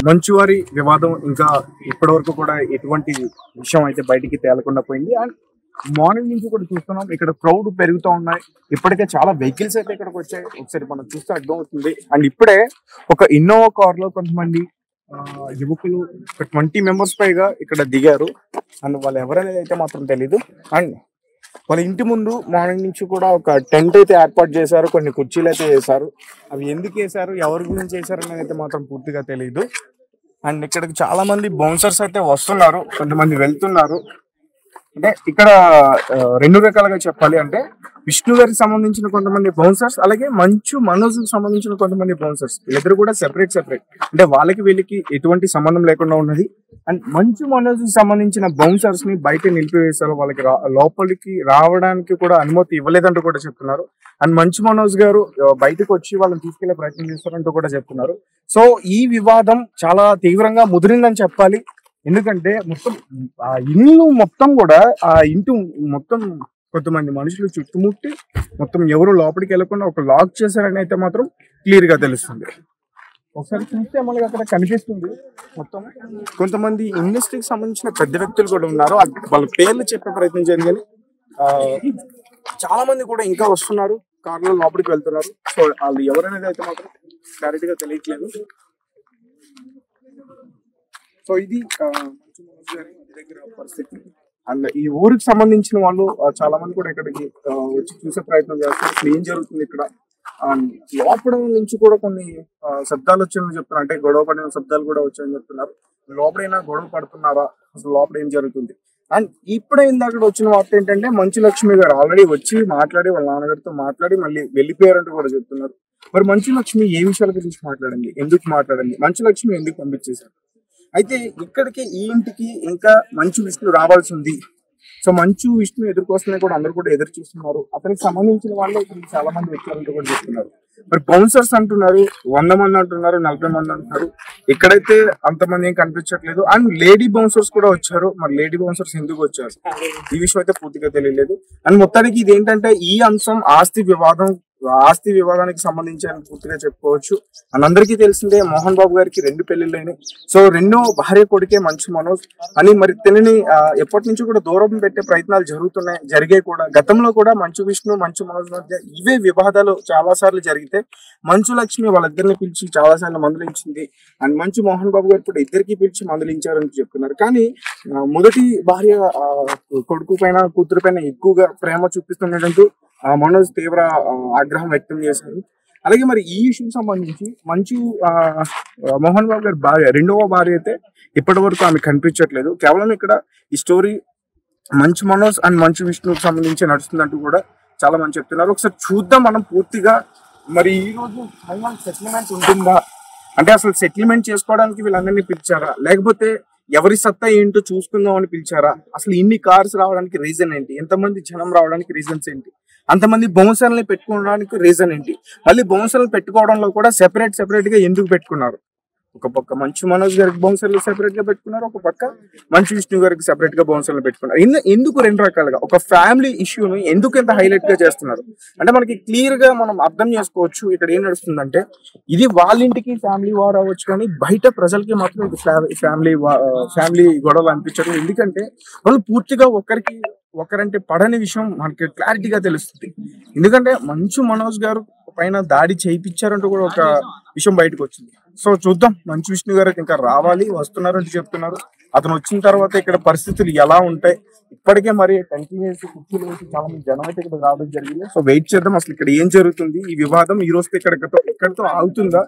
మంచువారి వివాదం ఇంకా ఇప్పటి వరకు కూడా ఎటువంటి విషయం అయితే బయటికి తేలకుండా పోయింది. అండ్ మార్నింగ్ నుంచి కూడా చూస్తున్నాం ఇక్కడ క్రౌడ్ పెరుగుతూ ఉన్నాయి. ఇప్పటికే చాలా వెహికల్స్ అయితే ఇక్కడికి వచ్చాయి. ఒకసారి మనం చూస్తే అర్థం అవుతుంది. అండ్ ఇప్పుడే ఒక ఇన్నోవా కార్ లో కొంతమంది యువకులు 20 మెంబర్స్ పైగా ఇక్కడ దిగారు. అండ్ వాళ్ళు ఎవరనేది అయితే మాత్రం తెలీదు. అండ్ వాళ్ళ ఇంటి ముందు మార్నింగ్ నుంచి కూడా ఒక టెంట్ అయితే ఏర్పాటు చేశారు, కొన్ని కుర్చీలు అయితే వేశారు. అవి ఎందుకు వేశారు, ఎవరి గురించి వేశారు అనేది అయితే మాత్రం పూర్తిగా తెలియదు. అండ్ ఇక్కడికి చాలా మంది బౌన్సర్స్ అయితే వస్తున్నారు, కొంతమంది వెళ్తున్నారు. అంటే ఇక్కడ రెండు రకాలుగా చెప్పాలి. అంటే విష్ణు గారికి సంబంధించిన కొంతమంది బౌన్సర్స్, అలాగే మంచు మనోజ్ కి సంబంధించిన కొంతమంది బౌన్సర్స్, ఇద్దరు కూడా సెపరేట్ అంటే వాళ్ళకి వీళ్ళకి ఎటువంటి సంబంధం లేకుండా ఉన్నది. అండ్ మంచు మనోజ్ కి సంబంధించిన బౌన్సర్స్ ని బయట నిలిపివేశారు. వాళ్ళకి లోపలికి రావడానికి కూడా అనుమతి ఇవ్వలేదంటూ కూడా చెప్తున్నారు. అండ్ మంచు మనోజ్ గారు బయటకు వచ్చి వాళ్ళని తీసుకెళ్లే ప్రయత్నం చేస్తారంటూ కూడా చెప్తున్నారు. సో ఈ వివాదం చాలా తీవ్రంగా ముదిరిందని చెప్పాలి. ఎందుకంటే మొత్తం ఆ ఇల్లు మొత్తం కూడా ఆ ఇంటి మొత్తం కొంతమంది మనుషులు చుట్టుముట్టి మొత్తం ఎవరు లోపలికి వెళ్లకుండా ఒక లాక్ చేశారని అయితే మాత్రం క్లియర్ గా తెలుస్తుంది. ఒకసారి చూస్తే మనకి అక్కడ కనిపిస్తుంది మొత్తం కొంతమంది ఇండస్ట్రీకి సంబంధించిన పెద్ద వ్యక్తులు కూడా ఉన్నారు. వాళ్ళ పేర్లు చెప్పే ప్రయత్నం జరిగింది. చాలా మంది కూడా ఇంకా వస్తున్నారు, కార్లో లోపలికి వెళ్తున్నారు. సో వాళ్ళు ఎవరనేది అయితే మాత్రం క్లారిటీగా తెలియట్లేదు. సో ఇది దగ్గర పరిస్థితి. అండ్ ఈ ఊరికి సంబంధించిన వాళ్ళు చాలా మంది కూడా ఇక్కడికి వచ్చి చూసే ప్రయత్నం చేస్తారు. అసలు ఏం జరుగుతుంది ఇక్కడ. లోపల నుంచి కూడా కొన్ని శబ్దాలు వచ్చాయని చెప్తున్నారు. అంటే గొడవ పడిన శబ్దాలు కూడా వచ్చాయని చెప్తున్నారు. లోపలైనా గొడవ పడుతున్నారా, అసలు లోపల ఏం జరుగుతుంది. అండ్ ఇప్పుడే ఇందాక వచ్చిన వార్త ఏంటంటే మంచు లక్ష్మి గారు ఆల్రెడీ వచ్చి మాట్లాడి వాళ్ళ నాన్నగారితో మాట్లాడి మళ్ళీ వెళ్ళిపోయారంటూ కూడా చెప్తున్నారు. మరి మంచు లక్ష్మి ఏ విషయాల గురించి మాట్లాడండి, ఎందుకు మాట్లాడండి, మంచు లక్ష్మి ఎందుకు పంపించేశారు. అయితే ఇక్కడికి ఈ ఇంటికి ఇంకా మంచు విష్ణు రావాల్సి ఉంది. సో మంచు విష్ణు ఎదురుకోసమే కూడా అందరూ కూడా ఎదురు చూస్తున్నారు. అతనికి సంబంధించిన వాళ్ళు ఇక్కడ చాలా మంది వచ్చారంటూ కూడా చెప్తున్నారు. మరి బౌన్సర్స్ అంటున్నారు 100 మంది అంటున్నారు, 40 మంది అంటున్నారు. ఇక్కడైతే అంతమంది ఏం కనిపించట్లేదు. అండ్ లేడీ బౌన్సర్స్ కూడా వచ్చారు. మరి లేడీ బౌన్సర్స్ ఎందుకు వచ్చారు ఈ విషయం అయితే పూర్తిగా తెలియలేదు. అండ్ మొత్తానికి ఇది ఏంటంటే ఈ అంశం ఆస్తి వివాదానికి సంబంధించి అని పూర్తిగా చెప్పుకోవచ్చు. అందరికీ తెలిసిందే మోహన్ బాబు గారికి 2 పెళ్లిళ్ళు అయినాయి. సో రెండో భార్య కొడుకే మంచు మనోజ్ అని మరి తినని ఎప్పటి నుంచి కూడా దూరం పెట్టే ప్రయత్నాలు జరిగాయి కూడా. గతంలో కూడా మంచు విష్ణు మంచు మనోజ్ మధ్య ఇవే వివాదాలు చాలా సార్లు జరిగితే మంచు లక్ష్మి వాళ్ళిద్దరిని పిలిచి చాలా సార్లు మందలించింది. అండ్ మంచు మోహన్ బాబు గారు కూడా ఇద్దరికి పిలిచి మందలించారని చెప్తున్నారు. కానీ మొదటి భార్య కొడుకు పైన కూతురు పైన ఎక్కువగా ప్రేమ చూపిస్తుండటంతో మనోజ్ తీవ్ర ఆగ్రహం వ్యక్తం చేశారు. అలాగే మరి ఈ ఇష్యూకి సంబంధించి మంచు మోహన్ బాబు గారి భార్య, రెండవ భార్య అయితే ఇప్పటి వరకు ఆమె కనిపించట్లేదు. కేవలం ఇక్కడ ఈ స్టోరీ మంచు మనోజ్ అండ్ మంచు విష్ణుకి సంబంధించి నడుస్తుందంటూ కూడా చాలా మంది చెప్తున్నారు. ఒకసారి చూద్దాం మనం పూర్తిగా. మరి ఈ రోజు ఫైనల్ సెటిల్మెంట్ ఉంటుందా, అంటే అసలు సెటిల్మెంట్ చేసుకోవడానికి వీళ్ళందరినీ పిలిచారా, లేకపోతే ఎవరి సత్తా ఏంటో చూసుకుందాం అని పిలిచారా, అసలు ఇన్ని కార్స్ రావడానికి రీజన్ ఏంటి, ఎంతమంది జనం రావడానికి రీజన్స్ ఏంటి, అంతమంది బౌన్సర్లని పెట్టుకోవడానికి రీజన్ ఏంటి, మళ్ళీ బౌన్సర్లు పెట్టుకోవడంలో కూడా సెపరేట్ గా ఎందుకు పెట్టుకున్నారు. ఒక పక్క మంచు మనోజ్ గారికి బౌన్సర్లు సెపరేట్ గా పెట్టుకున్నారు, ఒక పక్క మంచు విష్ణు గారికి సెపరేట్ గా బౌన్సర్లు పెట్టుకున్నారు. ఎందుకు 2 రకాలుగా ఒక ఫ్యామిలీ ఇష్యూని ఎందుకు ఎంత హైలైట్ గా చేస్తున్నారు అంటే మనకి క్లియర్ గా మనం అర్థం చేసుకోవచ్చు. ఇక్కడ ఏం నడుస్తుందంటే ఇది వాళ్ళ ఇంటికి ఫ్యామిలీ వార్ అవ్వచ్చు, కానీ బయట ప్రజలకి మాత్రం ఫ్యామిలీ గొడవలు అనిపించడం. ఎందుకంటే వాళ్ళు పూర్తిగా ఒకరంటే పడని విషయం మనకి క్లారిటీగా తెలుస్తుంది. ఎందుకంటే మంచు మనోజ్ గారు పైన దాడి చేయించారంటూ కూడా ఒక విషయం బయటకు వచ్చింది. సో చూద్దాం, మంచు విష్ణు గారికి ఇంకా వస్తున్నారంటూ చెప్తున్నారు. అతను వచ్చిన తర్వాత ఇక్కడ పరిస్థితులు ఎలా ఉంటాయి. ఇప్పటికే మరి కంటిన్యూస్ కుర్చీలు వేసి చాలా మంది జనం అయితే ఇక్కడ రావడం జరిగింది. సో వెయిట్ చేద్దాం అసలు ఇక్కడ ఏం జరుగుతుంది. ఈ వివాదం ఈ రోజుతో ఇక్కడితో ఆగుతుందా,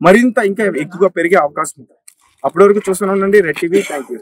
మరింత ఇంకా ఎక్కువగా పెరిగే అవకాశం ఉంది. అప్పటి వరకు చూస్తూనే ఉండండి రెడ్ టీవీ. Thank you.